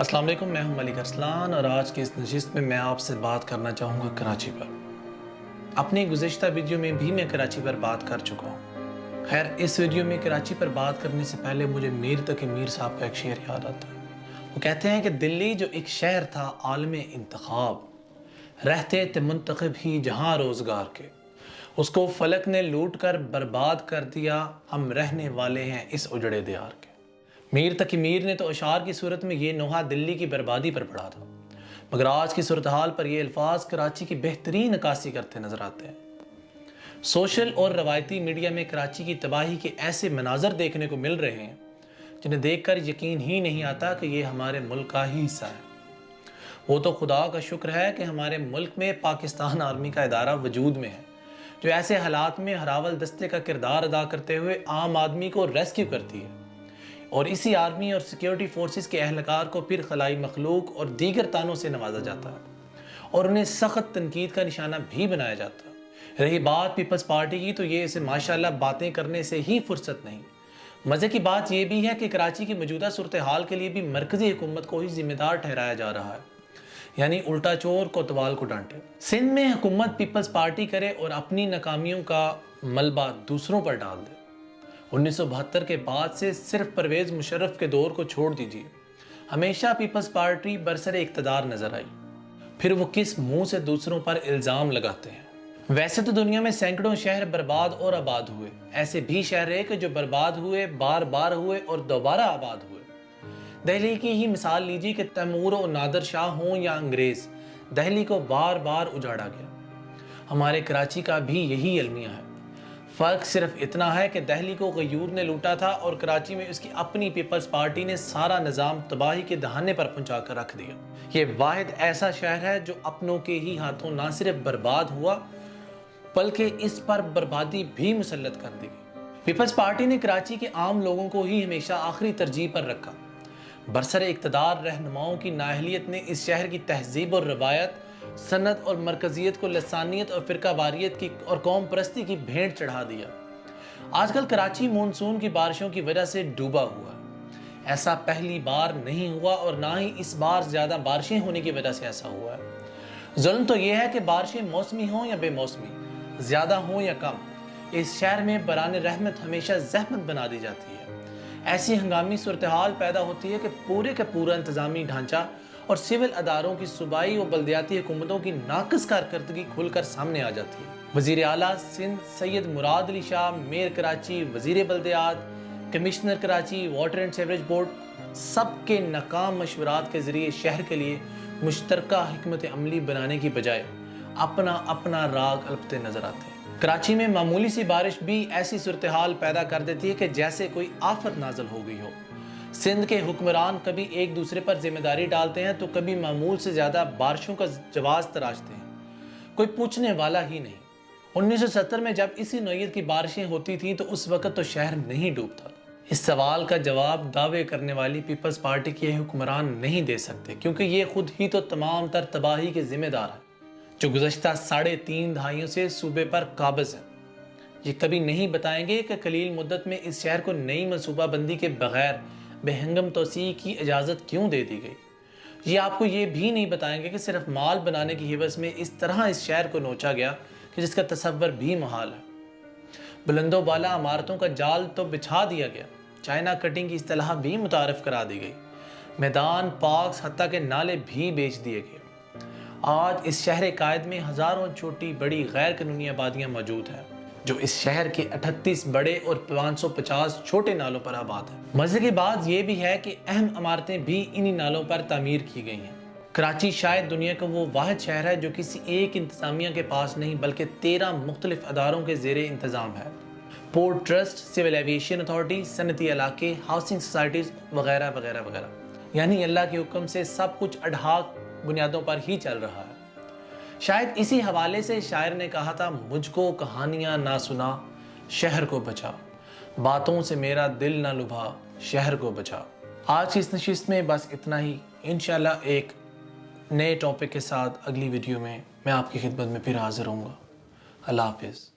अस्सलाम वालेकुम, मैं हूं मलिक अरसलान और आज की इस नशिस्त में मैं आपसे बात करना चाहूँगा कराची पर। अपनी गुज़िश्ता वीडियो में भी मैं कराची पर बात कर चुका हूँ। खैर, इस वीडियो में कराची पर बात करने से पहले मुझे मीर तकी मीर साहब का एक शेर याद आता है। वो कहते हैं कि दिल्ली जो एक शहर था आलम इंतखाब, रहते थे मुंतखब ही जहाँ रोज़गार के, उसको फलक ने लूट कर बर्बाद कर दिया, हम रहने वाले हैं इस उजड़े दियार के। मीर तकी मीर ने तो अशार की सूरत में ये नोहा दिल्ली की बर्बादी पर पढ़ा था, मगर आज की सूरत हाल पर ये अल्फाज कराची की बेहतरीन नक्काशी करते नजर आते हैं। सोशल और रवायती मीडिया में कराची की तबाही के ऐसे मनाजर देखने को मिल रहे हैं जिन्हें देखकर यकीन ही नहीं आता कि ये हमारे मुल्क का ही हिस्सा है। वो तो खुदा का शुक्र है कि हमारे मुल्क में पाकिस्तान आर्मी का इदारा वजूद में है, जो ऐसे हालात में हरावल दस्ते का किरदार अदा करते हुए आम आदमी को रेस्क्यू करती है और इसी आर्मी और सिक्योरिटी फोर्सेस के अहलकार को फिर खलाई मखलूक और दीगर तानों से नवाजा जाता है और उन्हें सख्त तनकीद का निशाना भी बनाया जाता है। रही बात पीपल्स पार्टी की, तो ये इसे माशाल्लाह बातें करने से ही फुर्सत नहीं। मज़े की बात यह भी है कि कराची की मौजूदा सूरत हाल के लिए भी मरकजी हुकूमत को ही जिम्मेदार ठहराया जा रहा है, यानी उल्टा चोर कोतवाल को डांटे। सिंध में हुकूमत पीपल्स पार्टी करे और अपनी नाकामियों का मलबा दूसरों पर डाल दे। 1972 के बाद से सिर्फ परवेज मुशर्रफ के दौर को छोड़ दीजिए, हमेशा पीपल्स पार्टी बरसरे इक़्तिदार नजर आई। फिर वो किस मुंह से दूसरों पर इल्ज़ाम लगाते हैं। वैसे तो दुनिया में सैकड़ों शहर बर्बाद और आबाद हुए, ऐसे भी शहर है कि जो बर्बाद हुए, बार बार हुए और दोबारा आबाद हुए। दिल्ली की ही मिसाल लीजिए कि तैमूर और नादर शाह हों या अंग्रेज़, दिल्ली को बार बार उजाड़ा गया। हमारे कराची का भी यही अलमिया है। फ़र्क सिर्फ इतना है कि दिल्ली को गयूर ने लूटा था और कराची में उसकी अपनी पीपल्स पार्टी ने सारा निज़ाम तबाही के दहाने पर पहुंचा कर रख दिया। ये वाहिद ऐसा शहर है जो अपनों के ही हाथों ना सिर्फ बर्बाद हुआ, बल्कि इस पर बर्बादी भी मुसल्लत कर दी गई। पीपल्स पार्टी ने कराची के आम लोगों को ही हमेशा आखिरी तरजीह पर रखा। बरसरे इक़्तिदार रहनुमाओं की नाअहलियत ने इस शहर की तहजीब और रवायत, सनत और मरकजियत को लसानियत और फिरका वारियत की और कौम परस्ती की भेंट चढ़ा दिया। आजकल कराची मानसून की बारिशों की वजह से डूबा हुआ है। ऐसा पहली बार नहीं हुआ और ना ही इस बार ज़्यादा बारिशें होने की वजह से ऐसा हुआ है। जुल्म तो यह है कि बारिशें मौसमी हों या बेमौसमी, ज़्यादा हों या कम, इस शहर में बरान रहमत हमेशा जहमत बना दी जाती है। ऐसी हंगामी सूरत हाल पैदा होती है कि पूरे का पूरा इंतजामी ढांचा और सिविल अदारों की सूबाई और बल्दियाती हुकूमतों की नाक़िस कारकर्दगी खुलकर सामने आ जाती है। वज़ीर आला सिंध सैयद मुराद अली शाह, मेयर कराची, वज़ीर बल्दियात, commissioner Karachi, water and sewerage board, सबके नाकाम मशवरात के ज़रिए शहर के लिए मुश्तरका हिकमत अमली बनाने की बजाय अपना अपना राग अल्पते नजर आते हैं। कराची में मामूली सी बारिश भी ऐसी सूरत हाल पैदा कर देती है कि जैसे कोई आफत नाजल हो गई हो। सिंध के हुक्मरान कभी एक दूसरे पर जिम्मेदारी डालते हैं तो कभी मामूल से ज़्यादा बारिशों का जवाब तराशते हैं, कोई पूछने वाला ही नहीं। 1970 में जब इसी नौयत की बारिशें होती थीं तो उस वक़्त तो शहर नहीं डूबता था। इस सवाल का जवाब दावे करने वाली पीपल्स पार्टी के हुक्मरान नहीं दे सकते, क्योंकि ये खुद ही तो तमाम तर तबाही के जिम्मेदार हैं, जो गुज़श्ता 3.5 दहाइयों से सूबे पर काबिज़ हैं। ये कभी नहीं बताएंगे कि कलील मुद्दत में इस शहर को नई मनसूबाबंदी के बगैर बेहंगम तोसी की इजाज़त क्यों दे दी गई। ये आपको ये भी नहीं बताएंगे कि सिर्फ माल बनाने की हिवस में इस तरह इस शहर को नोचा गया कि जिसका तसव्वुर भी मुहाल है। बुलंदो बाला इमारतों का जाल तो बिछा दिया गया, चाइना कटिंग की इस्तिलाह भी मुतारफ़ करा दी गई, मैदान, पार्क्स, हत्ता के नाले भी बेच दिए गए। आज इस शहर कायद में हज़ारों छोटी बड़ी गैर कानूनी आबादियाँ मौजूद हैं, जो इस शहर के 38 बड़े और 550 छोटे नालों पर आबाद है। मज़े की बात यह भी है कि अहम इमारतें भी इन्हीं नालों पर तामीर की गई हैं। कराची शायद दुनिया का वो वाहिद शहर है जो किसी एक इंतज़ामिया के पास नहीं बल्कि 13 मुख्तलिफ अदारों के ज़ेरे इंतज़ाम है। Port trust, civil aviation authority, सनती इलाके, हाउसिंग सोसाइटीज़ वगैरह वगैरह वगैरह। यानी अल्लाह के हुक्म से सब कुछ अडहाक बुनियादों पर ही चल रहा है। शायद इसी हवाले से शायर ने कहा था, मुझको कहानियाँ ना सुना, शहर को बचा, बातों से मेरा दिल ना लुभा, शहर को बचा। आज की इस नशिस्त में बस इतना ही। इंशाल्लाह एक नए टॉपिक के साथ अगली वीडियो में मैं आपकी खिदमत में फिर हाजिर होऊंगा। अल्लाह हाफिज़।